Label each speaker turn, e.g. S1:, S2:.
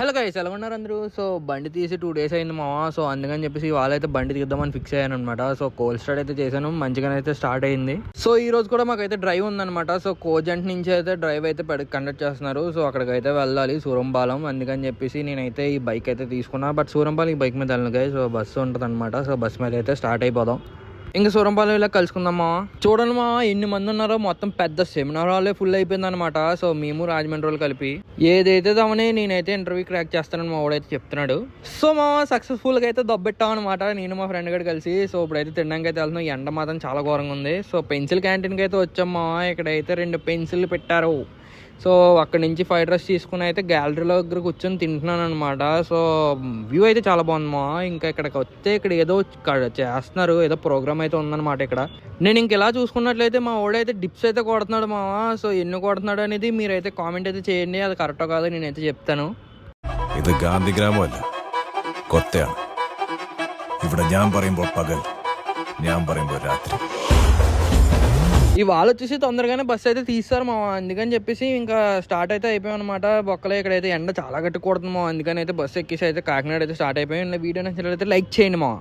S1: Hello guys, ఎలా ఉన్నారు అందరూ? సో బండి తీసి 2 days అయింది మావా. సో అందుకని చెప్పేసి ఇవాళ అయితే బండి తీద్దామని ఫిక్స్ అయ్యాను అనమాట. సో కోల్ స్టార్ట్ అయితే చేశాను, మంచిగానే అయితే స్టార్ట్ అయింది. సో ఈ రోజు కూడా మాకైతే డ్రైవ్ ఉందన్నమాట. సో కోజంట్ నుంచి అయితే డ్రైవ్ అయితే కండక్ట్ చేస్తున్నారు. సో అక్కడికి అయితే వెళ్ళాలి, సూరంపాలెం. అందుకని చెప్పేసి నేనైతే ఈ బైక్ అయితే తీసుకున్నా. బట్ సూరంపాలెం ఈ బైక్ మీద వెళ్ళను గైస్. సో బస్సు ఉంటుంది అనమాట. సో బస్సు మీద అయితే స్టార్ట్ అయిపోదాం. ఇంకా సూరంపాలెం ఇలా కలుసుకుందామా. చూడండి మా ఎన్ని మంది ఉన్నారో, మొత్తం పెద్ద సెమినార్ హాలే ఫుల్ అయిపోయింది అనమాట. సో మేము రాజమండ్రి వాళ్ళు కలిపి ఏదైతే దామని నేనైతే ఇంటర్వ్యూ క్రాక్ చేస్తానని మా వాడైతే చెప్తున్నాడు. సో మా సక్సెస్ఫుల్గా అయితే దబ్బెట్టాం అనమాట, నేను మా ఫ్రెండ్ గడు కలిసి. సో ఇప్పుడైతే తినడానికి అయితే వెళ్తున్నాం. ఎండ మాత్రం చాలా ఘోరంగా ఉంది. సో పెన్సిల్ క్యాంటీన్కి అయితే వచ్చాం మా. ఇక్కడైతే 2 పెన్సిల్ పెట్టారు. సో అక్కడ నుంచి ఫ్రైడ్ రైస్ తీసుకుని అయితే గ్యాలరీలో దగ్గర కూర్చొని తింటున్నాను అనమాట. సో వ్యూ అయితే చాలా బాగుంది మా. ఇంకా ఇక్కడికి వస్తే ఇక్కడ ఏదో చేస్తున్నారు, ఏదో ప్రోగ్రామ్ అయితే ఉందన్నమాట ఇక్కడ. నేను ఇంక ఇలా చూసుకున్నట్లయితే మా వాడైతే డిప్స్ అయితే కొడుతున్నాడు మామ. సో ఎన్ని కొడుతున్నాడు అనేది మీరైతే కామెంట్ అయితే చేయండి, అది కరెక్టో కాదో నేనైతే చెప్తాను.
S2: ഇത് ഗാന്ധിഗ്രാമമല്ല, കൊത്തയാണ്. ഇവിടെ ഞാൻ പറയുമ്പോൾ പകൽ, ഞാൻ പറയുമ്പോൾ രാത്രി.
S1: ఇవాళ వచ్చేసి తొందరగానే బస్సు అయితే తీస్తారు మా. అందుకని చెప్పేసి ఇంకా స్టార్ట్ అయితే అయిపోయాం అనమాట. బొక్కలే ఇక్కడైతే ఎండ చాలా గట్టి కొడుతుంది మా. అందుకని అయితే బస్సు ఎక్కేసి అయితే కాకినాడ అయితే స్టార్ట్ అయిపోయాం. వీడియో నచ్చినట్లయితే లైక్ చేయండి మా.